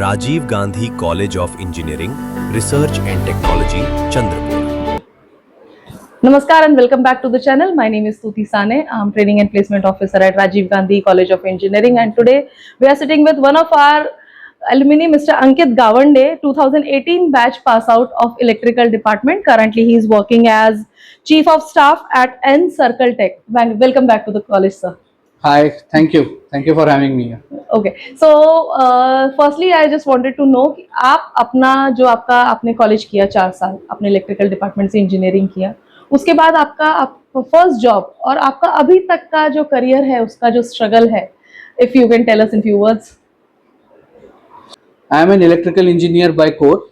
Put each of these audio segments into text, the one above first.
Rajiv Gandhi College of Engineering, Research and Technology, Chandrapur. Namaskar and welcome back to the channel. My name is Stuti Sane. I'm Training and Placement Officer at Rajiv Gandhi College of Engineering, and today we are sitting with one of our alumni, Mr. Ankit Gawande, 2018 batch pass out of Electrical Department. Currently, he is working as Chief of Staff at N Circle Tech. Welcome back to the college, sir. Hi, thank you. Thank you for having me here. Okay so firstly I just wanted to know कि आप अपना जो आपका आपने college किया 4 साल अपने electrical department से इंजीनियरिंग किया, उसके बाद आपका फर्स्ट जॉब और आपका अभी तक का जो करियर है उसका जो स्ट्रगल है, if you can tell us in few words. I am an electrical engineer by core.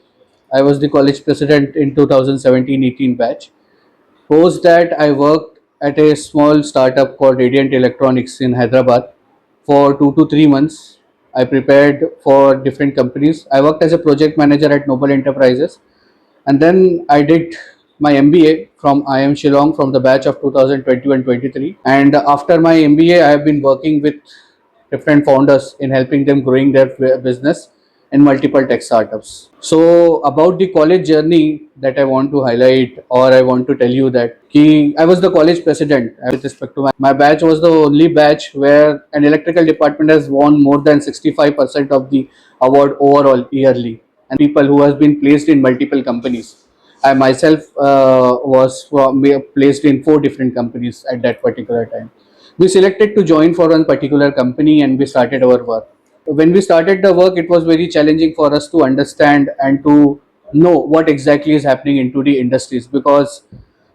I was the college president in 2017-18 batch. Post that, I worked at a small startup called Radiant Electronics in Hyderabad for 2 to 3 months. I prepared for different companies. I worked as a project manager at Noble Enterprises, and then I did my MBA from IIM Shillong from the batch of 2020 and 23. And after my MBA, I have been working with different founders in helping them growing their business in multiple tech startups. So about the college journey that I want to highlight, or I want to tell you that I was the college president. With respect to my batch was the only batch where an electrical department has won more than 65% of the award overall yearly, and people who has been placed in multiple companies. I myself was placed in 4 different companies at that particular time. We selected to join for one particular company and we started our work. When we started the work, it was very challenging for us to understand and to know what exactly is happening into the industries, because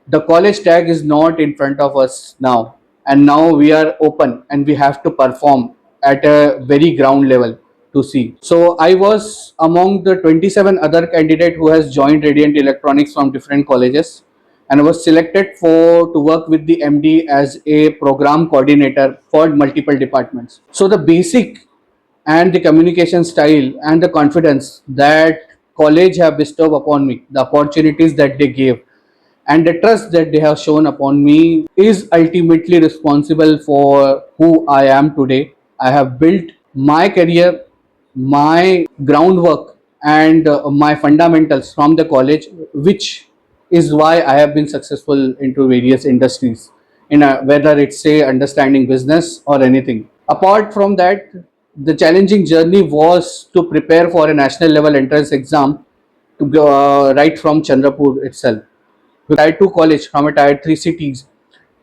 the college tag is not in front of us now, and now we are open and we have to perform at a very ground level to see. So I was among the 27 other candidate who has joined Radiant Electronics from different colleges, and I was selected for to work with the MD as a program coordinator for multiple departments. So the basic and the communication style and the confidence that college have bestowed upon me, the opportunities that they gave, and the trust that they have shown upon me is ultimately responsible for who I am today. I have built my career, my groundwork, and my fundamentals from the college, which is why I have been successful into various industries, whether it's say understanding business or anything. Apart from that, the challenging journey was to prepare for a national level entrance exam to go right from Chandrapur itself. Tier 2 college from a tier 3 cities,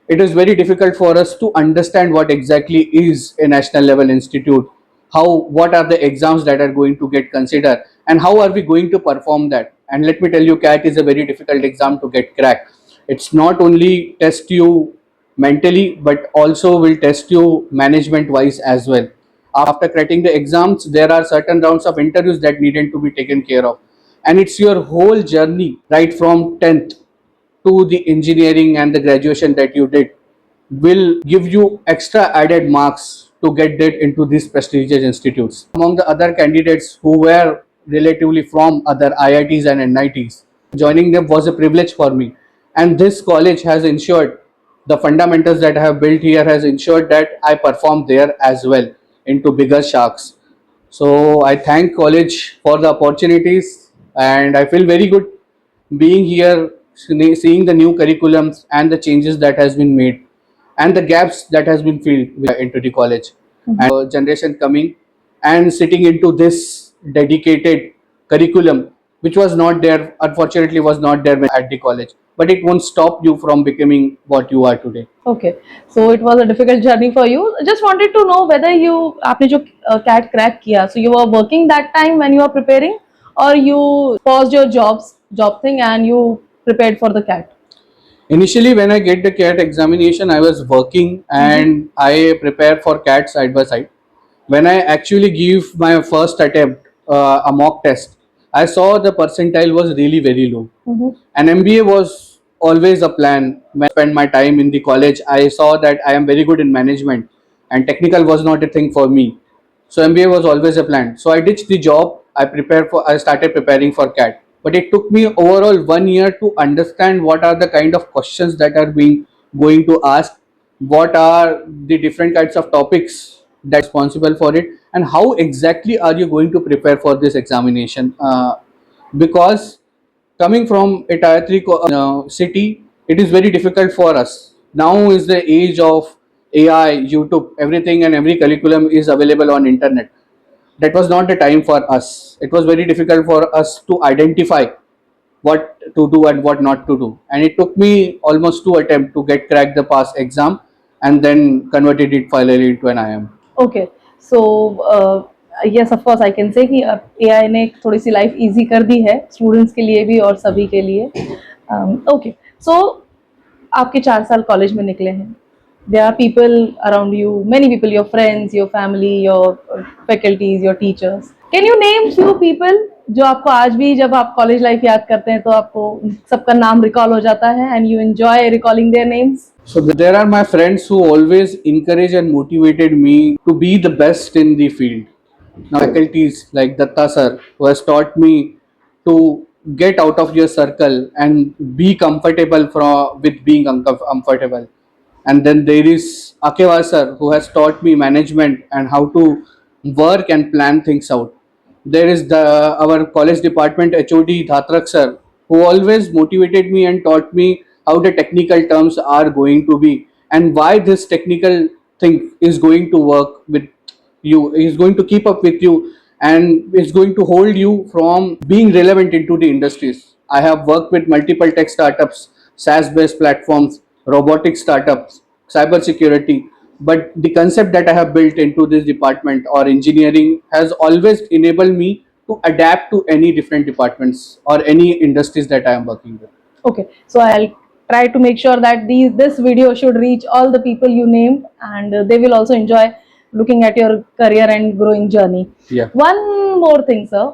it is very difficult for us to understand what exactly is a national level institute, what are the exams that are going to get considered, and how are we going to perform that. And let me tell you, CAT is a very difficult exam to get cracked. It's not only test you mentally but also will test you management wise as well. After cracking the exams, there are certain rounds of interviews that needed to be taken care of, and it's your whole journey right from 10th to the engineering and the graduation that you did will give you extra added marks to get that into these prestigious institutes. Among the other candidates who were relatively from other IITs and NITs, joining them was a privilege for me, and this college has ensured the fundamentals that I have built here has ensured that I perform there as well into bigger sharks. So I thank college for the opportunities, and I feel very good being here, seeing the new curriculums and the changes that has been made and the gaps that has been filled into the college. And generation coming and sitting into this dedicated curriculum, which was not there, unfortunately was not there at the college, but it won't stop you from becoming what you are today. Okay, so it was a difficult journey for you. Just wanted to know whether you आपने जो CAT crack किया, so you were working that time when you were preparing, or you paused your job thing and you prepared for the CAT. Initially, when I get the CAT examination, I was working and I prepared for CAT side by side. When I actually give my first attempt, a mock test, I saw the percentile was really very low. And MBA was always a plan. When I spent my time in the college, I saw that I am very good in management and technical was not a thing for me. So MBA was always a plan. So I ditched the job. I started preparing for CAT. But it took me overall 1 year to understand what are the kind of questions that are being going to ask, what are the different kinds of topics that's responsible for it, and how exactly are you going to prepare for this examination? Because coming from a tier 3 city, it is very difficult for us. Now is the age of AI, YouTube, everything and every curriculum is available on internet. That was not the time for us. It was very difficult for us to identify what to do and what not to do. And it took me almost 2 attempts to get cracked the pass exam and then converted it finally into an IIM. Okay so yes of course I can say कि AI ने थोड़ी सी life easy कर दी है students के लिए भी और सभी के लिए. ओके सो आपके 4 साल कॉलेज में निकले हैं. There are people around you, many people, your friends, your family, your faculties, your teachers. Can you name few people जो आपको आज भी जब आप कॉलेज लाइफ याद करते हैं तो आपको सबका नाम रिकॉल हो जाता है and you enjoy recalling their names? So there are my friends who always encourage and motivated me to be the best in the field. Now faculties like Datta sir, who has taught me to get out of your circle and be comfortable with being uncomfortable. And then there is Akewa sir, who has taught me management and how to work and plan things out. There is our college department HOD Dhatrak sir, who always motivated me and taught me how the technical terms are going to be and why this technical thing is going to work with you, is going to keep up with you and is going to hold you from being relevant into the industries. I have worked with multiple tech startups, SaaS based platforms, robotic startups, cyber security, but the concept that I have built into this department or engineering has always enabled me to adapt to any different departments or any industries that I am working with. Okay, so I'll try to make sure that this video should reach all the people you named and they will also enjoy looking at your career and growing journey. Yeah. One more thing, sir.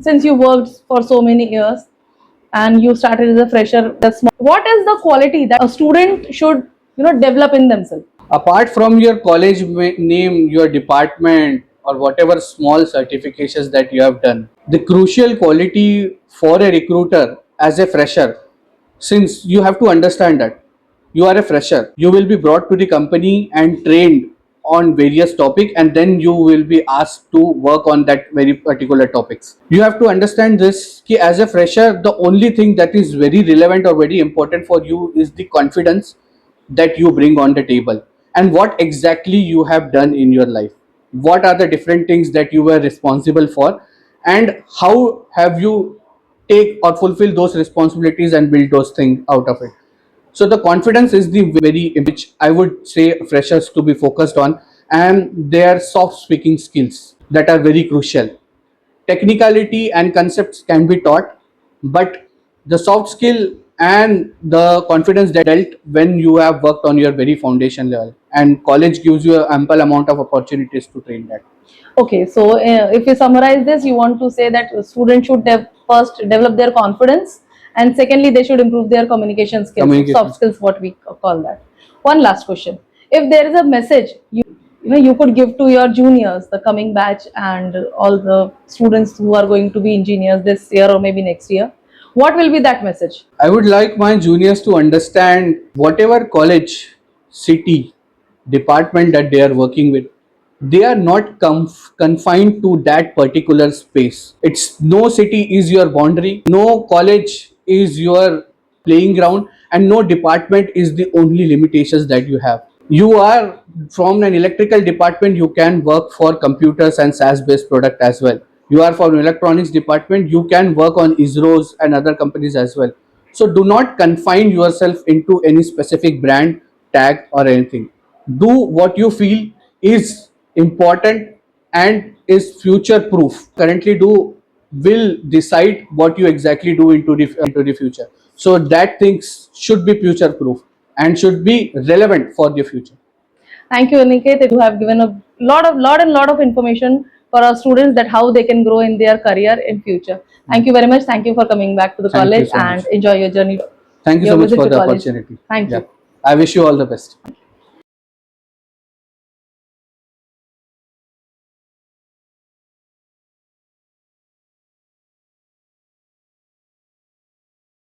Since you worked for so many years and you started as a fresher, what is the quality that a student should develop in themselves? Apart from your college name, your department, or whatever small certifications that you have done, the crucial quality for a recruiter as a fresher, since you have to understand that you are a fresher, you will be brought to the company and trained on various topics and then you will be asked to work on that very particular topics. You have to understand this ki as a fresher, the only thing that is very relevant or very important for you is the confidence that you bring on the table and what exactly you have done in your life. What are the different things that you were responsible for and how have you take or fulfill those responsibilities and build those things out of it. So the confidence is the very which I would say freshers to be focused on, and their soft speaking skills that are very crucial. Technicality and concepts can be taught, but the soft skill and the confidence that dealt when you have worked on your very foundation level, and college gives you an ample amount of opportunities to train that. Okay, so if you summarize this, you want to say that students should first develop their confidence and secondly they should improve their communication skills, soft skills, what we call that. One last question: if there is a message you could give to your juniors, the coming batch, and all the students who are going to be engineers this year or maybe next year, what will be that message? I would like my juniors to understand whatever college, city, department that they are working with, they are not confined to that particular space. It's no city is your boundary, no college is your playing ground, and no department is the only limitations that you have. You are from an electrical department, you can work for computers and SaaS based product as well. You are from electronics department, you can work on ISROs and other companies as well. So do not confine yourself into any specific brand tag or anything. Do what you feel is important and is future proof. Currently do will decide what you exactly do into the future. So that things should be future proof and should be relevant for the future. Thank you, Aniket. You have given a lot of information for our students that how they can grow in their career in future. Thank you very much. Thank you for coming back to the college and enjoy your journey. Thank you so much for the opportunity. Thank you. I wish you all the best.